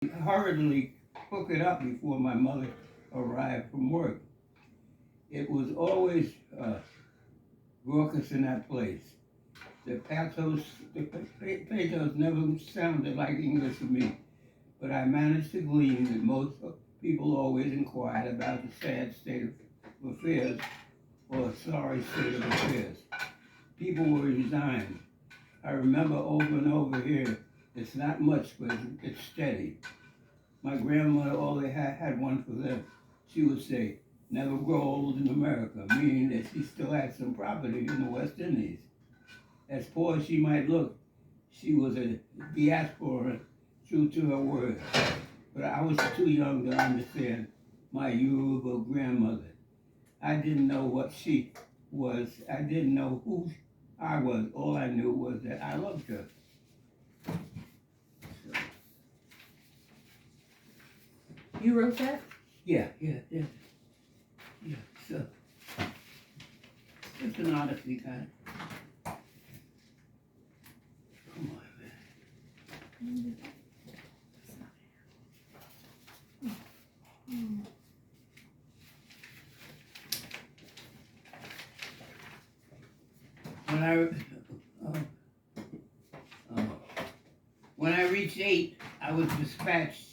hurriedly cook it up before my mother arrived from work. It was always raucous in that place. The pathos, the pathos never sounded like English to me, but I managed to glean that most people always inquired about the sad state of affairs or sorry state of affairs. People were resigned. I remember over and over here, it's not much, but it's steady. My grandmother always had one for them. She would say, never grow old in America, meaning that she still had some property in the West Indies. As poor as she might look, she was a diaspora true to her word. But I was too young to understand my Yoruba grandmother. I didn't know what she was. I didn't know who I was. All I knew was that I loved her. So, You wrote that? yeah. So, it's an odyssey kind. Come on, man. When I uh, uh, when I reached 8, I was dispatched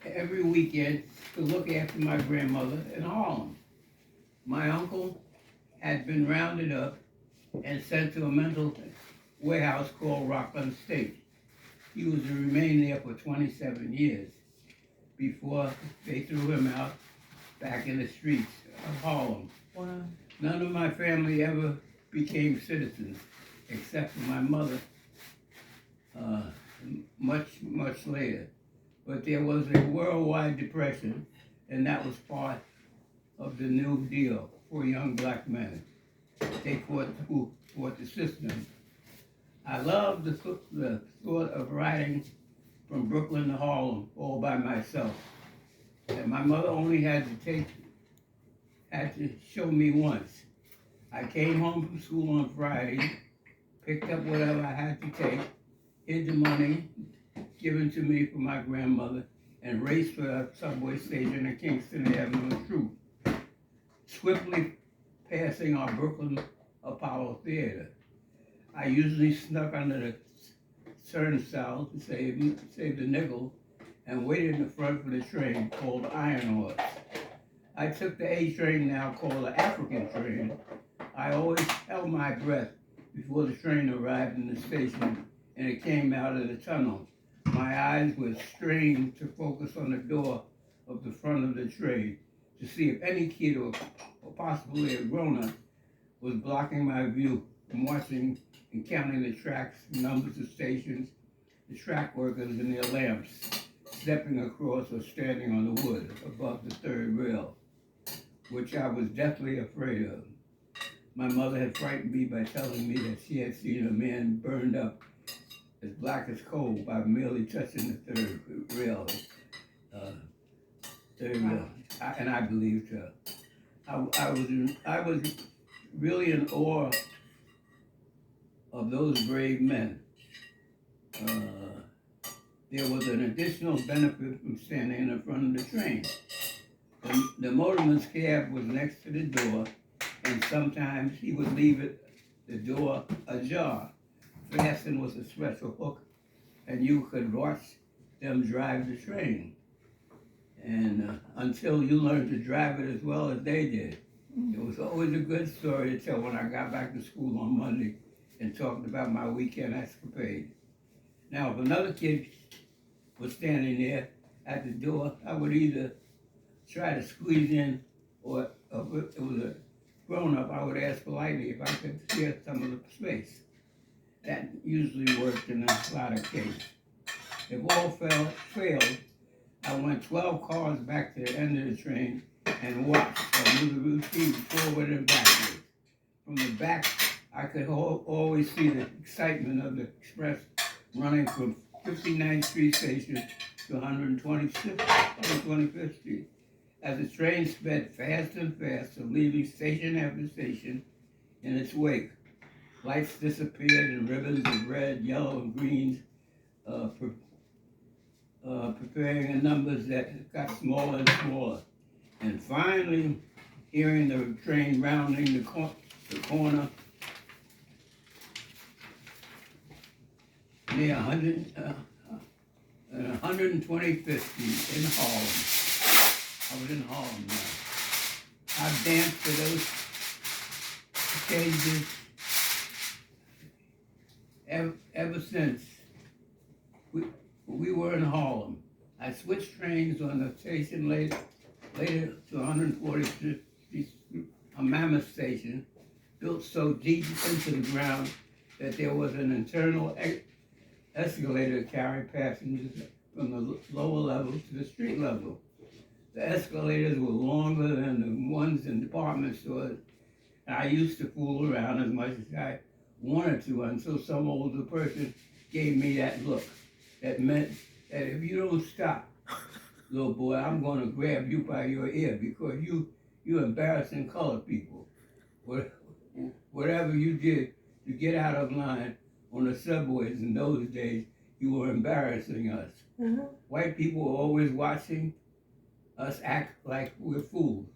every weekend to look after my grandmother in Harlem. My uncle had been rounded up and sent to a mental warehouse called Rockland State. He was to remain there for 27 years before they threw him out back in the streets of Harlem. Wow. None of my family ever became citizens, except for my mother, uh, much later. But there was a worldwide depression, and that was part of the New Deal for young black men. They fought the system. I loved the thought of riding from Brooklyn to Harlem all by myself. And my mother only had to show me once. I came home from school on Friday, picked up whatever I had to take, hid the money given to me from my grandmother, and raced for a subway station at Kingston Avenue Troop, swiftly passing our Brooklyn Apollo Theater. I usually snuck under the turnstile to save the nickel and waited in the front for the train called Iron Horse. I took the A train, now called the African train. I always held my breath before the train arrived in the station and it came out of the tunnel. My eyes were strained to focus on the door of the front of the train to see if any kid or possibly a grown-up was blocking my view from watching and counting the tracks, numbers of stations, the track workers and their lamps, stepping across or standing on the wood above the third rail, which I was deathly afraid of. My mother had frightened me by telling me that she had seen a man burned up as black as coal by merely touching the third rail. Uh, and I believed her. I was really in awe of those brave men. Uh, there was an additional benefit from standing in the front of the train. The motorman's cab was next to the door, and sometimes he would leave the door ajar, fastened with a special hook, and you could watch them drive the train. And until you learned to drive it as well as they did. It was always a good story to tell when I got back to school on Monday and talked about my weekend escapade. Now, if another kid was standing there at the door, I would either try to squeeze in, or if it was a grown-up, I would ask politely if I could share some of the space. That usually worked in a lot of cases. If all failed, I went 12 cars back to the end of the train and watched. I knew the routine forward and backwards. From the back, I could always see the excitement of the express running from 59th Street Station to 125th Street. As the train sped faster and faster, leaving station after station in its wake. Lights disappeared and ribbons of red, yellow, and greens preparing the numbers that got smaller and smaller. And finally, hearing the train rounding the corner near 125th Street in Harlem. I was in Harlem now. I've danced to those occasions ever since we were in Harlem. I switched trains on the station later to 145th Street, a mammoth station built so deep into the ground that there was an internal escalator to carry passengers from the lower level to the street level. The escalators were longer than the ones in department stores. And I used to fool around as much as I wanted to until some older person gave me that look. That meant that if you don't stop, little boy, I'm going to grab you by your ear because you embarrassing colored people. Whatever you did to get out of line on the subways in those days, you were embarrassing us. Uh-huh. White people were always watching us act like we're fools.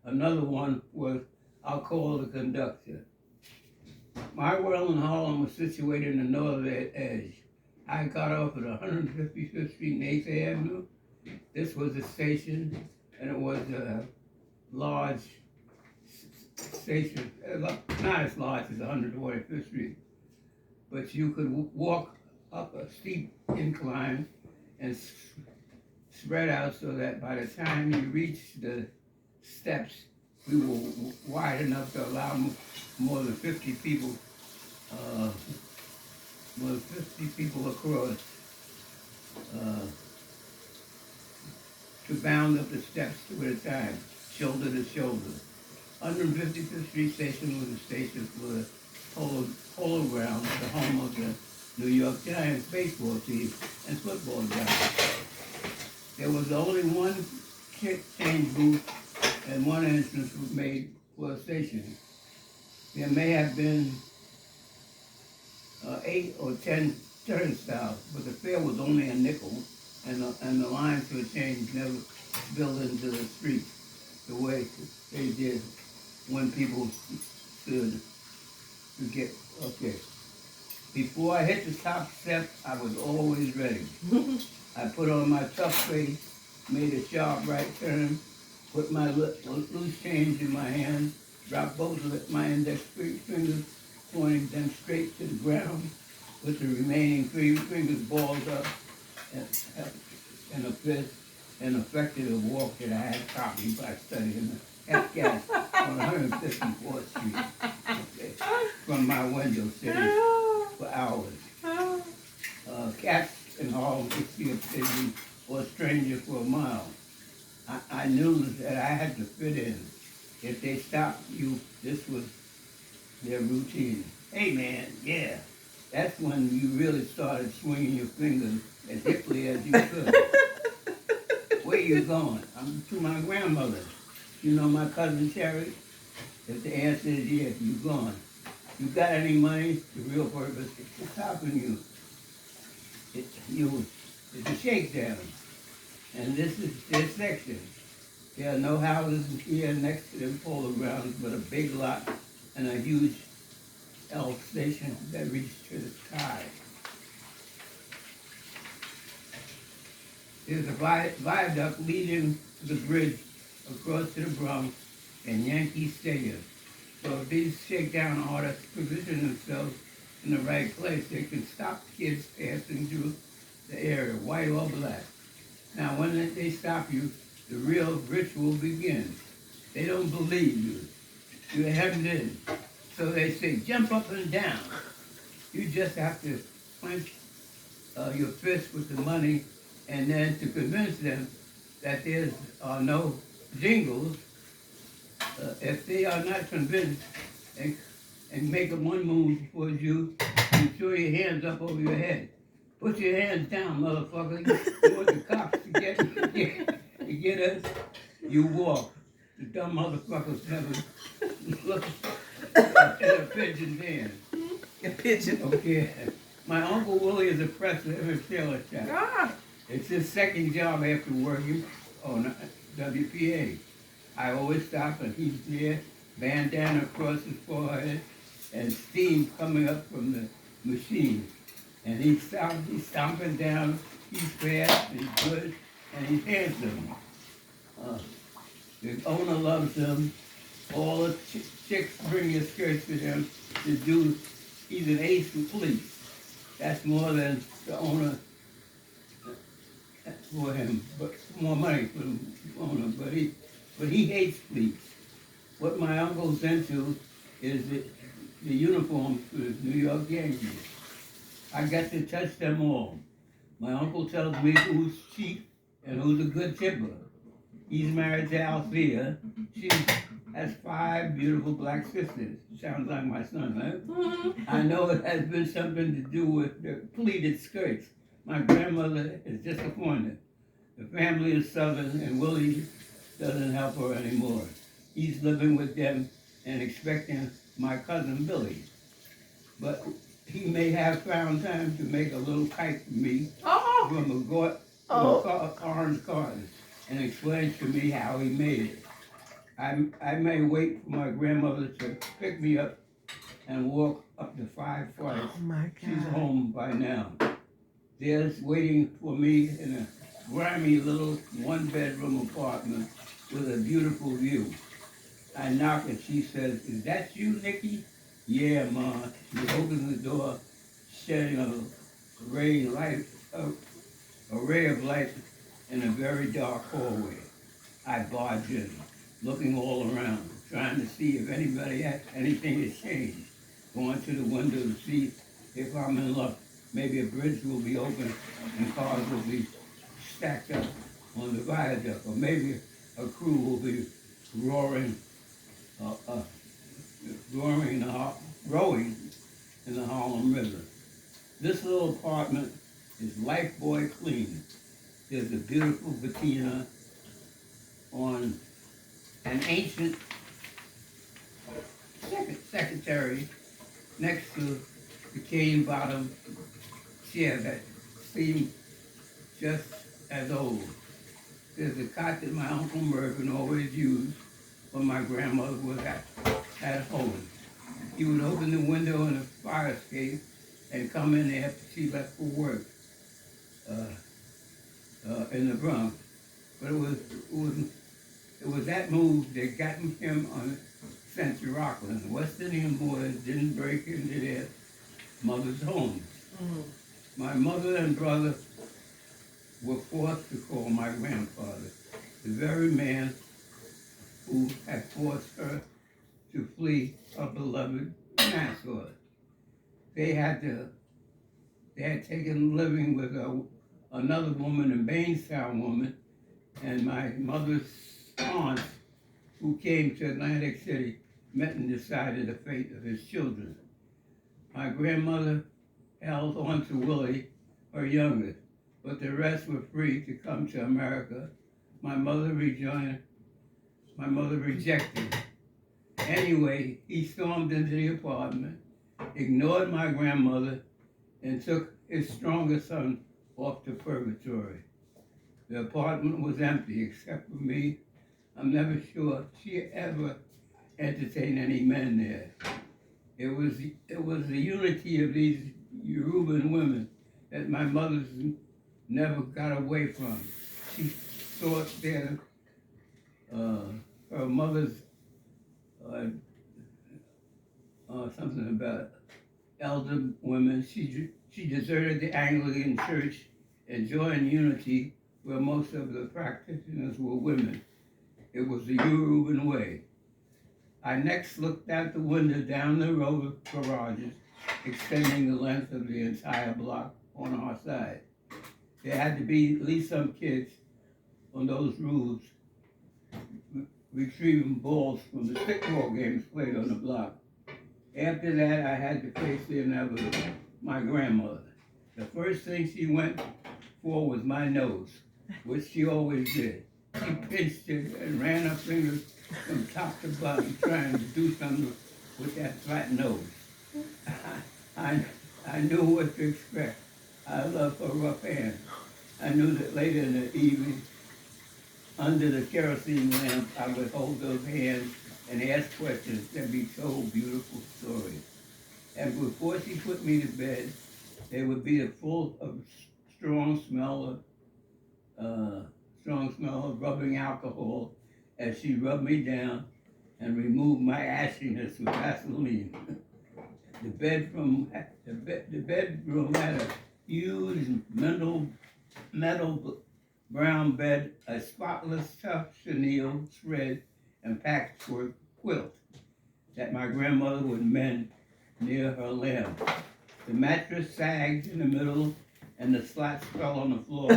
Another one was, I'll call the conductor. My world in Harlem was situated in the northern edge. I got off at 155th Street and 8th Avenue. This was a station, and it was a large station, not as large as 145th Street, but you could walk up a steep incline and spread out so that by the time you reached the steps, we were wide enough to allow more than 50 people across to bound up the steps two at a time, shoulder to shoulder. 155th Street Station was a station for the Polo Grounds, the home of the New York Giants baseball team and football grounds. There was only one change booth and one entrance was made for a station. There may have been 8 or 10 turnstiles, but the fare was only a nickel, and the lines for the change never spilled into the street the way they did when people stood to get up there. Before I hit the top step, I was always ready. I put on my tough face, made a sharp right turn, put my loose change in my hand, dropped both of my index fingers, pointing them straight to the ground, with the remaining 3 fingers balled up in a fist, and effected a walk that I had copied by studying the F-gas on 154th Street, okay, from my window sitting for hours. Cats in Harlem could see a pigeon or a stranger for a mile. I knew that I had to fit in. If they stopped you, this was their routine. Hey man, yeah. That's when you really started swinging your fingers as hippily as you could. Where you going? I'm to my grandmother. You know my cousin Cherry? If the answer is yes, you gone. You got any money? The real purpose is stopping you. It's a shakedown. And this is their section. There are no houses here next to the polo grounds, but a big lot and a huge L station that reached to the sky. There's a viaduct leading to the bridge across to the Bronx and Yankee Stadium. So if these shakedown artists position themselves in the right place, they can stop kids passing through the area, white or black. Now, when they stop you, the real ritual begins. They don't believe you. You're hemmed in. So they say, jump up and down. You just have to clench your fist with the money, and then to convince them that there's no jingles, if they are not convinced and make one move towards you, you throw your hands up over your head. Put your hands down, motherfucker. You want the cops to get us? You walk. The dumb motherfuckers never look at a pigeon's hand. A pigeon. Okay. My Uncle Willie is a president of a trailer shop. Ah. It's his second job after working on WPA. I always stop and he's there, bandana across his forehead, and steam coming up from the machine. And he's stomping down, he's fast, he's good, and he's handsome. Uh, the owner loves him. All the chicks bring their skirts to him to do. He's an ace with police. That's more than the owner for him, but more money for the owner. But he hates police. What my uncle's into is the uniforms for the New York Yankees. I got to touch them all. My uncle tells me who's cheap and who's a good tipper. He's married to Althea. She has 5 beautiful black sisters. Sounds like my son, huh? I know it has been something to do with the pleated skirts. My grandmother is disappointed. The family is Southern and Willie doesn't help her anymore. He's living with them and expecting my cousin Billy. But he may have found time to make a little kite for me from orange carton and explain to me how he made it. I may wait for my grandmother to pick me up and walk up to 5 flights. Oh my God. She's home by now. There's waiting for me in a grimy little 1-bedroom apartment with a beautiful view. I knock and she says, "Is that you, Nicky?" "Yeah, Ma." She opens the door, shedding a ray of light in a very dark hallway. I barge in, looking all around, trying to see if anything has changed. Going to the window to see if I'm in luck. Maybe a bridge will be open and cars will be stacked up on the viaduct, or maybe a crew will be rowing in the Harlem River. This little apartment is lifebuoy clean. There's a beautiful patina on an ancient secretary next to the cane bottom chair that seemed just as old. There's a cot that my Uncle Mervyn always used when my grandmother was at home. He would open the window in the fire escape and come in there after she left for work in the Bronx. But it was that move that got him sent to Rockland. West Indian boys didn't break into their mother's home. My mother and brother were forced to call my grandfather, the very man who had forced her to flee her beloved Nassau. They had taken living with another woman, a Bainstown woman, and my mother's aunt, who came to Atlantic City, met and decided the fate of his children. My grandmother held on to Willie, her youngest, but the rest were free to come to America. My mother rejected. Anyway, he stormed into the apartment, ignored my grandmother, and took his strongest son off to purgatory. The apartment was empty except for me. I'm never sure she ever entertained any men there. It was the unity of these Yoruban women that my mother never got away from. She thought that her mother's something about elder women. She deserted the Anglican Church and joined Unity, where most of the practitioners were women. It was the Yoruban way. I next looked out the window down the row of garages, extending the length of the entire block on our side. There had to be at least some kids on those roofs retrieving balls from the stickball games played on the block. After that, I had to face the inevitable, my grandmother. The first thing she went for was my nose, which she always did. She pinched it and ran her fingers from top to bottom, trying to do something with that flat nose. I knew what to expect. I love her rough hand. I knew that later in the evening, under the kerosene lamp, I would hold those hands and ask questions that be told beautiful stories. And before she put me to bed, they would be full of strong smell strong smell of rubbing alcohol as she rubbed me down and removed my ashiness with Vaseline. The bedroom had a huge metal brown bed, a spotless tough chenille spread, and patchwork quilt that my grandmother would mend near her lamp. The mattress sagged in the middle, and the slats fell on the floor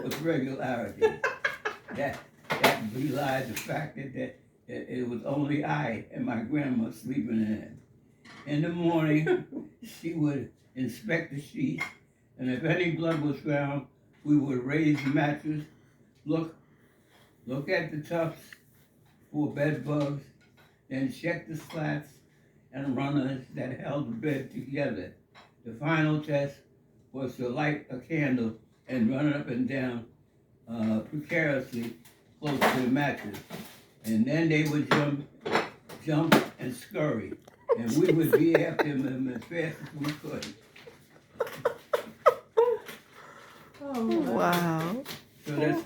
with regularity. That belied the fact that it was only I and my grandma sleeping in it. In the morning, she would inspect the sheets, and if any blood was found, we would raise the mattress, look at the tufts for bed bugs, then check the slats and runners that held the bed together. The final test was to light a candle and run it up and down precariously close to the mattress. And then they would jump and scurry. And we would be after them as fast as we could. Oh, Wow. So that's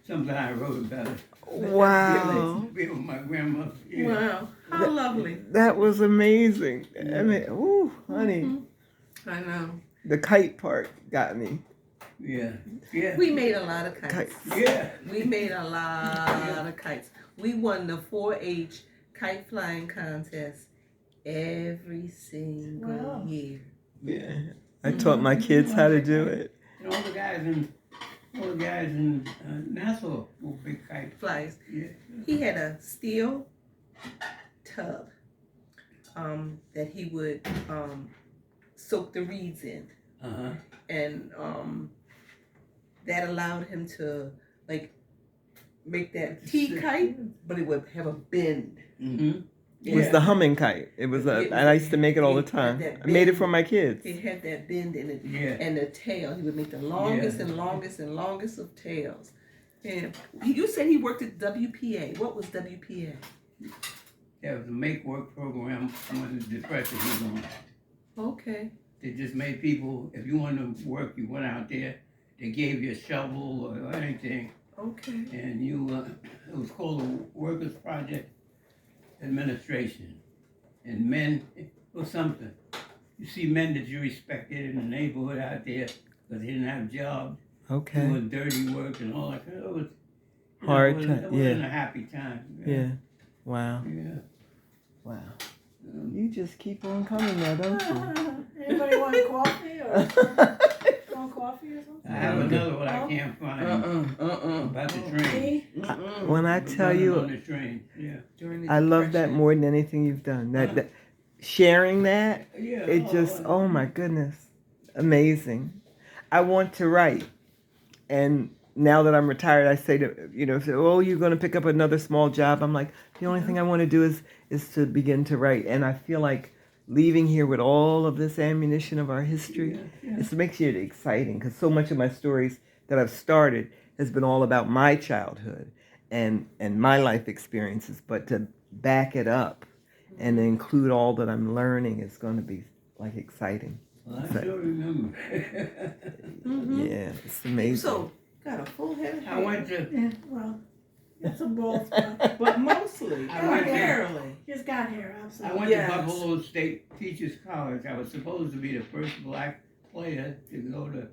something I wrote about it. Wow. Being with my grandma. Yeah. wow. How lovely. That was amazing. I mean, ooh, honey. Mhm. I know. The kite part got me. Yeah. Yeah. We made a lot of kites. Kites. Yeah. We made a lot of kites. We won the 4-H kite flying contest every single Wow. year. Yeah. I taught my kids how to do it. And all the guys in Nassau were big kite. Flies. Yeah. He had a steel tub that he would soak the reeds in. Uh-huh. And that allowed him to like make that tea kite, but it would have a bend. Mm-hmm. It was the humming kite. It was and I used to make it all the time. I made it for my kids. It had that bend in it, Yeah. and the tail. He would make the longest and longest and longest of tails. And you said he worked at WPA. What was WPA? That was a make work program when the depression was on. Okay. They just made people, if you wanted to work, you went out there. They gave you a shovel or anything, Okay. and it was called the Workers Project Administration. And men, it was something. You see men that you respected in the neighborhood out there because they didn't have jobs, Okay. doing dirty work and all that. It was Hard it time. wasn't Yeah. a happy time. Yeah. Wow. Yeah. Wow. You just keep on coming now, don't you? Anybody want coffee or want coffee or something? I have another one I can't find about the train. Tea? When I tell Running you, on the train. Yeah. During the I love that Depression. more than anything you've done. That sharing that, Yeah. it just, oh my goodness, amazing. I want to write, and now that I'm retired, I say to oh, you're going to pick up another small job. I'm like, the only thing I want to do is to begin to write, and I feel like leaving here with all of this ammunition of our history, it makes it exciting because so much of my stories that I've started has been all about my childhood and my life experiences, but to back it up and include all that I'm learning is going to be like exciting. Well, I still remember. Yeah, it's amazing. So got a full head of hair. I went to Yeah, well, it's a bald spot. but mostly, I went to- primarily. He's got hair, I absolutely. went Yes. to Buffalo State Teachers College. I was supposed to be the first black player to go to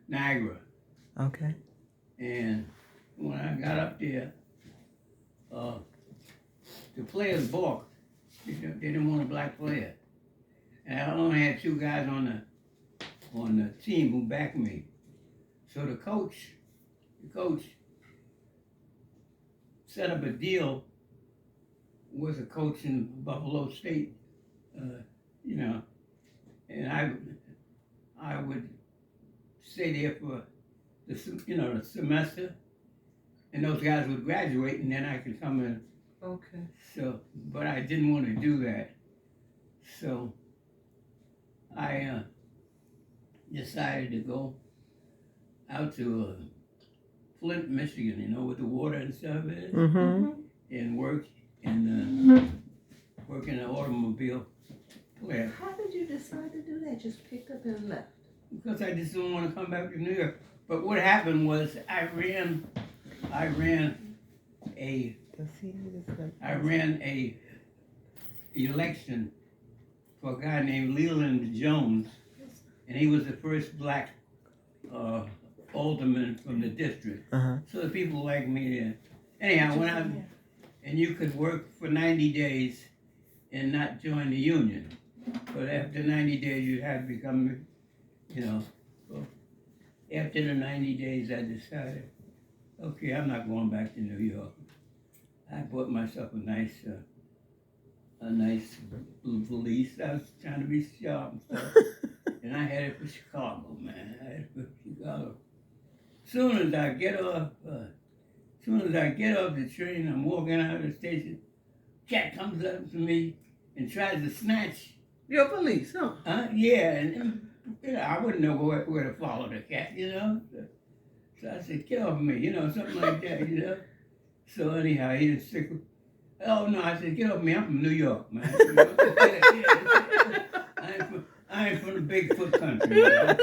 Niagara. Okay. And when I got up there, the players balked. They didn't want a black player. And I only had 2 guys on the team who backed me. So the coach set up a deal with a coach in Buffalo State, and I would stay there for the semester, and those guys would graduate, and then I could come in. Okay. So, but I didn't want to do that. So I decided to go out to Flint, Michigan, you know, where the water and stuff is, Mm-hmm. and work in the automobile plant. How did you decide to do that? Just picked up and left? Because I just didn't want to come back to New York. But what happened was I ran a Does he need his gun? election for a guy named Leland Jones, and he was the first black alderman from the district. Uh-huh. So the people liked me there. Anyhow, when I and you could work for 90 days and not join the union, but after 90 days you had to become, you know. So after the 90 days, I decided, okay, I'm not going back to New York. I bought myself a nice blue valise. I was trying to be sharp and stuff. And I headed for Chicago, man. I headed for Chicago. Soon as I get off the train, I'm walking out of the station. Cat comes up to me and tries to snatch. Your police, huh? Yeah, and you know, I wouldn't know where to follow the cat, you know. So I said, get off me, you know, something like that, you know. So anyhow, he didn't stick with. Oh no, I said, get off me. I'm from New York, man. You know? I ain't from the Bigfoot country. You know?